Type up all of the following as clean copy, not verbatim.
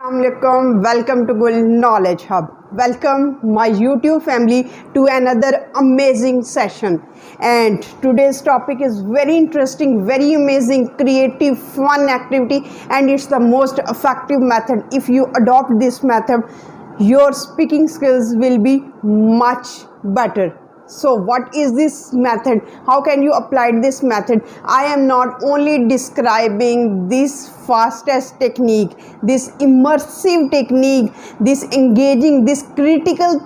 Assalamualaikum. Welcome to gulknowledgehub. Welcome my YouTube family to another amazing session. And today's topic is very interesting, very amazing, creative, fun activity, and it's the most effective method. If you adopt this method, your speaking skills will be much better. So what is this method? How can you apply this method? I am not only describing this fastest technique, this immersive technique, this engaging, this critical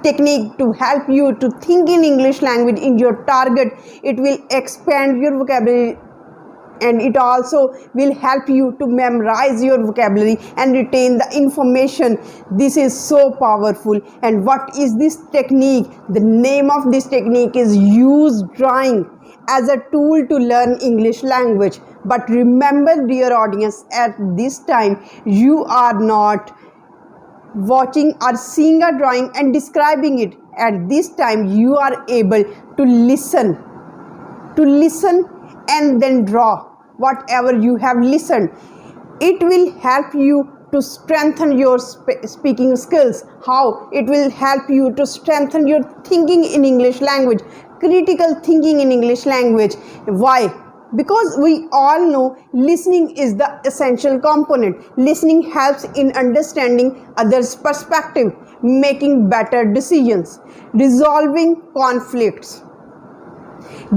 technique to help you to think in English language in your target. It will expand your vocabulary and it also will help you to memorize your vocabulary and retain the information. This is so powerful. And what is this technique? The name of this technique is use drawing as a tool to learn English language. But remember, dear audience, at this time you are not watching or seeing a drawing and describing it. At this time you are able to listen and then draw whatever you have listened. It will help you to strengthen your speaking skills. How? It will help you to strengthen your thinking in English language, critical thinking in English language. Why? Because we all know listening is the essential component. Listening helps in understanding others' perspective, making better decisions, resolving conflicts,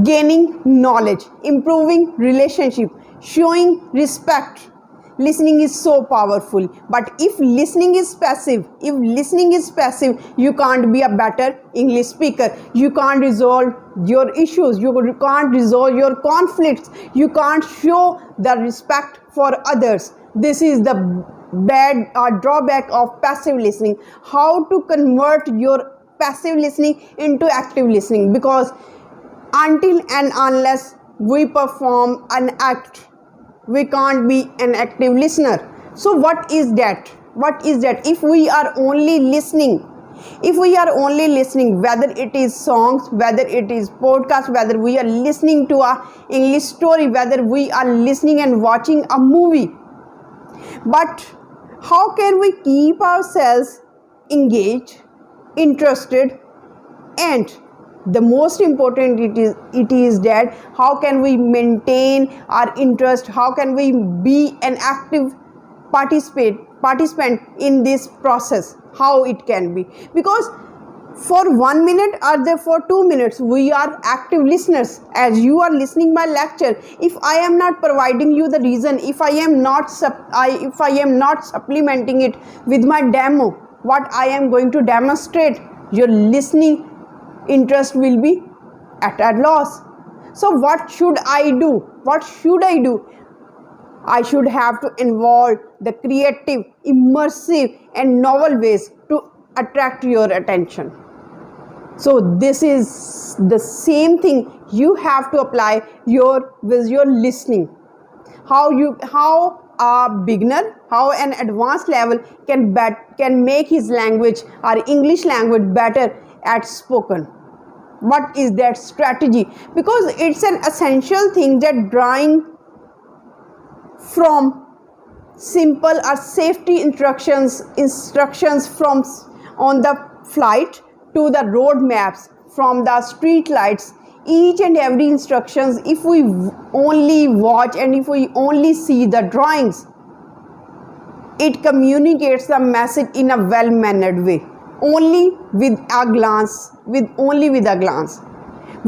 gaining knowledge, improving relationship, showing respect. Listening is so powerful. But if listening is passive, you can't be a better English speaker. You can't resolve your issues. You can't resolve your conflicts. You can't show the respect for others. This is the bad drawback of passive listening. How to convert your passive listening into active listening? Because until and unless we perform an act, we can't be an active listener. So what is that? If we are only listening, whether it is songs, whether it is podcast, whether we are listening to a English story, whether we are listening and watching a movie, but how can we keep ourselves engaged, interested, and the most important it is that how can we maintain our interest, how can we be an active participant in this process? How it can be? Because for 1 minute or for 2 minutes we are active listeners. As you are listening my lecture, if I am not providing you the reason, if I am not supplementing it with my demo, what I am going to demonstrate, your listening interest will be at a loss. So what should I do? I should have to involve the creative, immersive and novel ways to attract your attention. So this is the same thing you have to apply with your listening. How a beginner, how an advanced level can make his language or English language better at spoken. What is that strategy? Because it's an essential thing that drawing from simple or safety instructions from on the flight to the road maps, from the street lights, each and every instructions, if we only watch and if we only see the drawings, it communicates the message in a well-mannered way. Only with a glance. We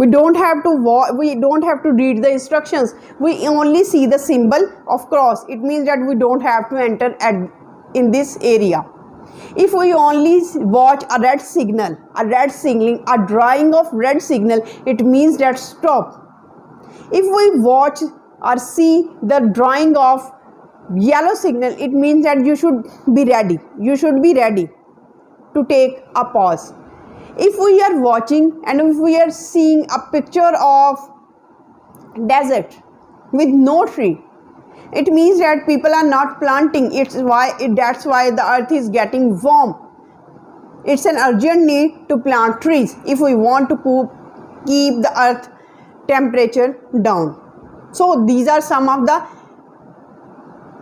don't have to read the instructions. We only see the symbol of cross. It means that we don't have to enter in this area. If we only watch a red signal, a drawing of red signal, it means that stop. If we watch or see the drawing of yellow signal, it means that you should be ready to take a pause. If we are watching and if we are seeing a picture of desert with no tree, it means that people are not planting. That's why the earth is getting warm. It's an urgent need to plant trees if we want to keep the earth temperature down. So these are some of the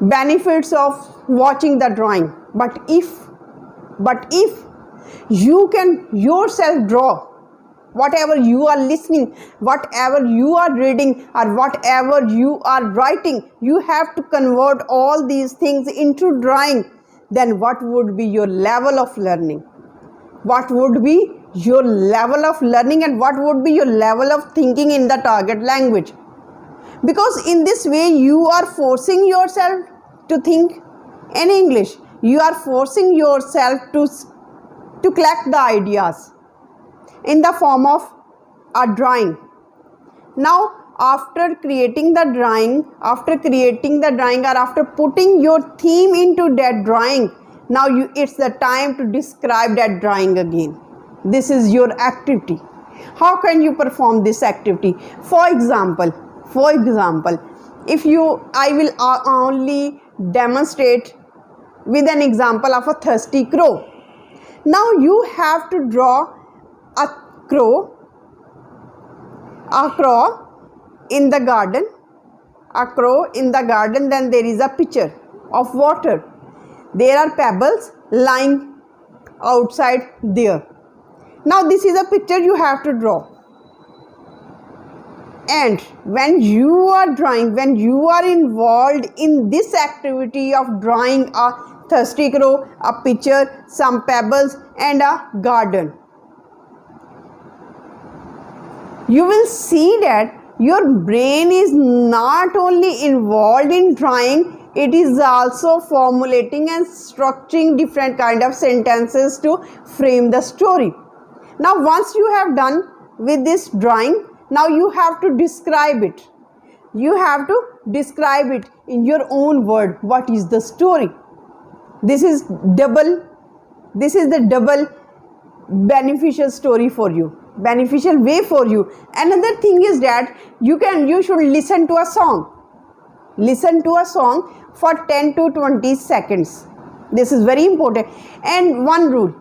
benefits of watching the drawing. But if you can yourself draw whatever you are listening, whatever you are reading, or whatever you are writing, you have to convert all these things into drawing. Then what would be your level of learning? What would be your level of learning, and what would be your level of thinking in the target language? Because in this way you are forcing yourself to think in English. You are forcing yourself to collect the ideas in the form of a drawing. Now after creating the drawing, or after putting your theme into that drawing, now it's the time to describe that drawing again. This is your activity. How can you perform this activity? For example, I will only demonstrate with an example of a thirsty crow. Now you have to draw a crow in the garden, then there is a pitcher of water. There are pebbles lying outside there. Now this is a picture you have to draw. And when you are drawing, when you are involved in this activity of drawing a thirsty crow, a pitcher, some pebbles and a garden, you will see that your brain is not only involved in drawing, it is also formulating and structuring different kind of sentences to frame the story. Now once you have done with this drawing, now you have to describe it. You have to describe it in your own word. What is the story? This is the double beneficial story for you, beneficial way for you. Another thing is that you should listen to a song. Listen to a song for 10 to 20 seconds. This is very important. And one rule,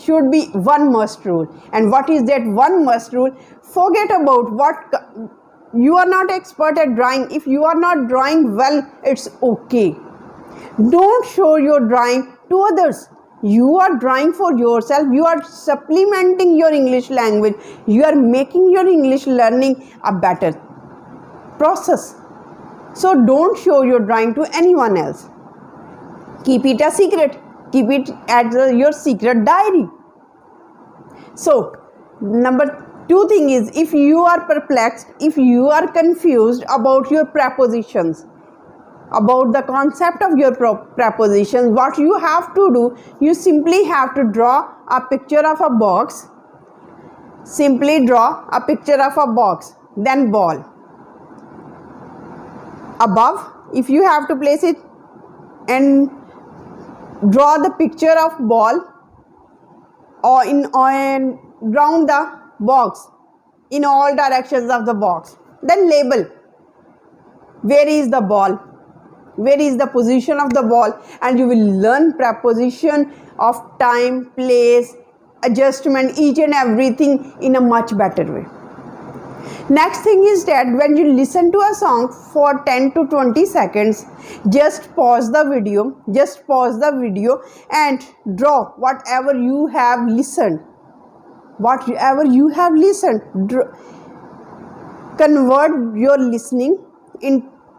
should be one must rule. And what is that one must rule? Forget about what you are not expert at drawing. If you are not drawing well, it's okay. Don't show your drawing to others. You are drawing for yourself. You are supplementing your English language. You are making your English learning a better process. So don't show your drawing to anyone else. Keep it a secret. Keep it at your secret diary. So number 2 thing is, if you are perplexed, if you are confused about your prepositions, about the concept of your prepositions, what you have to do, you simply have to draw a picture of a box. Simply draw a picture of a box, then ball. Above, if you have to place it, and draw the picture of ball or round the box in all directions of the box. Then label. Where is the ball? Where is the position of the ball? And you will learn preposition of time, place, adjustment, each and everything in a much better way. Next thing is that when you listen to a song for 10 to 20 seconds, just pause the video and draw whatever you have listened. Convert your listening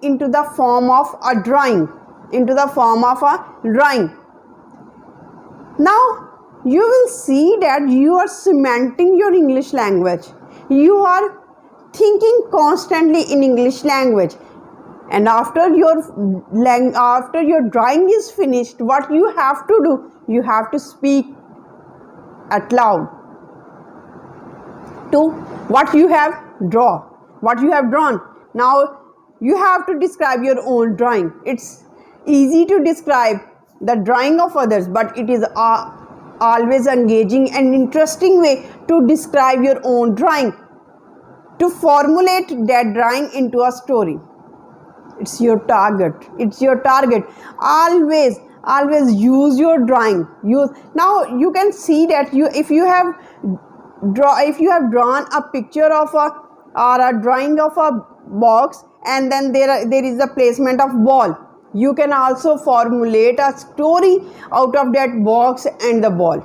into the form of a drawing. Now you will see that you are cementing your English language. You are thinking constantly in English language. And after your drawing is finished, what you have to do, you have to speak out loud to what you have drawn. Now you have to describe your own drawing. It's easy to describe the drawing of others, but it is always engaging and interesting way to describe your own drawing, to formulate that drawing into a story. It's your target. Always use your drawing. Now you can see that if you have drawn a picture of a drawing of a box, and then there is a placement of ball. You can also formulate a story out of that box and the ball.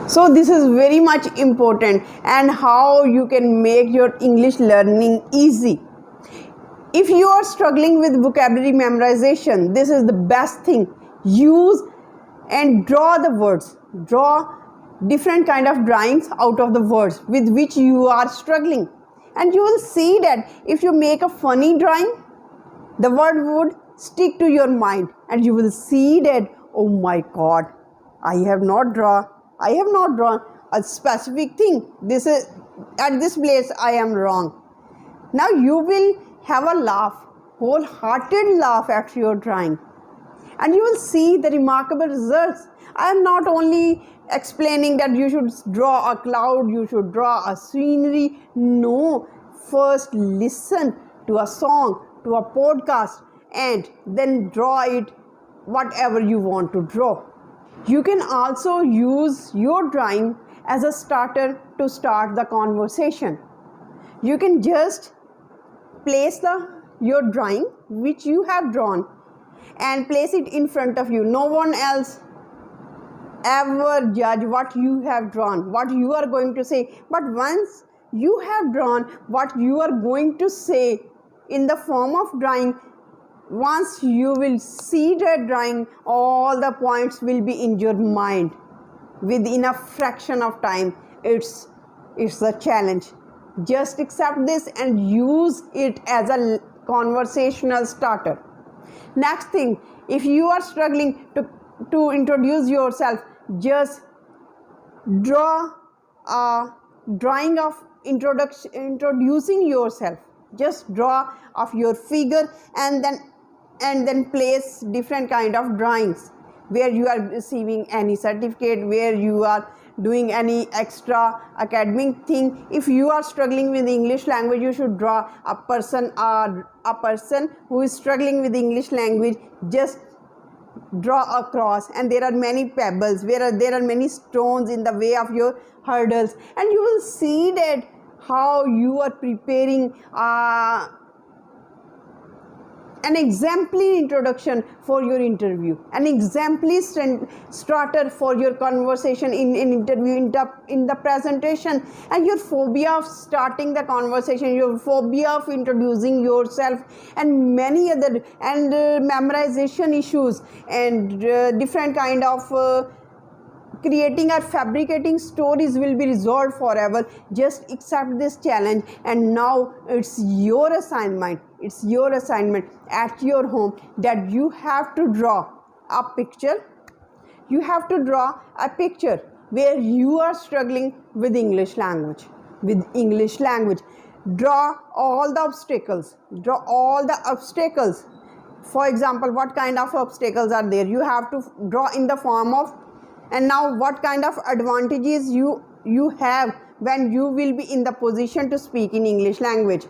So this is very much important, and how you can make your English learning easy. If you are struggling with vocabulary memorization, this is the best thing. Use and draw the words. Draw different kind of drawings out of the words with which you are struggling. And you will see that if you make a funny drawing, the word would stick to your mind, and you will see that, oh my God, I have not drawn a specific thing. This is at this place I am wrong. Now you will have a laugh, wholehearted laugh at your drawing, and you will see the remarkable results. I am not only explaining that you should draw a cloud, you should draw a scenery. No, first listen to a song, to a podcast, and then draw it whatever you want to draw. You can also use your drawing as a starter to start the conversation. You can just place your drawing which you have drawn and place it in front of you. No one else ever judge what you have drawn, what you are going to say. But once you have drawn what you are going to say in the form of drawing, once you will see that drawing, all the points will be in your mind within a fraction of time. It's a challenge. Just accept this and use it as a conversational starter. Next thing, if you are struggling to introduce yourself, just draw a drawing of introducing yourself. Just draw of your figure and then place different kind of drawings where you are receiving any certificate, where you are doing any extra academic thing. If you are struggling with English language, you should draw a person who is struggling with English language. Just draw a cross, and there are many pebbles, there are many stones in the way of your hurdles, and you will see that how you are preparing an exemplary introduction for your interview, an exemplary starter for your conversation in interview, in the presentation. And your phobia of starting the conversation, your phobia of introducing yourself, and many other, and memorization issues, and different kind of creating or fabricating stories will be resolved forever. Just accept this challenge, and now it's your assignment at your home that you have to draw a picture. You have to draw a picture where you are struggling with English language. Draw all the obstacles. For example, what kind of obstacles are there? You have to draw in the form of, and now what kind of advantages you have when you will be in the position to speak in English language.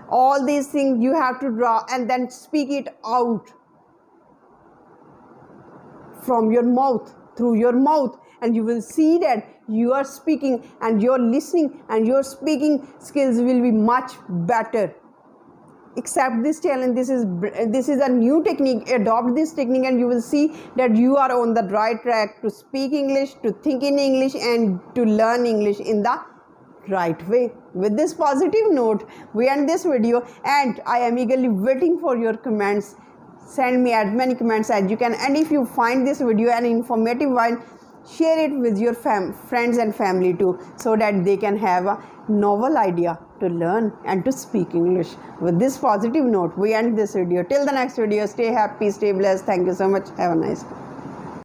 All these things you have to draw and then speak it out from your mouth, through your mouth, and you will see that you are speaking and your listening and your speaking skills will be much better. Accept this challenge. This is a new technique. Adopt this technique, and you will see that you are on the right track to speak English, to think in English, and to learn English in the right way. With this positive note, we end this video, and I am eagerly waiting for your comments. Send me as many comments as you can, and if you find this video an informative one, share it with your friends and family too, so that they can have a novel idea to learn and to speak English. With this positive note, we end this video. Till the next video, stay happy, stay blessed. Thank you so much. Have a nice day.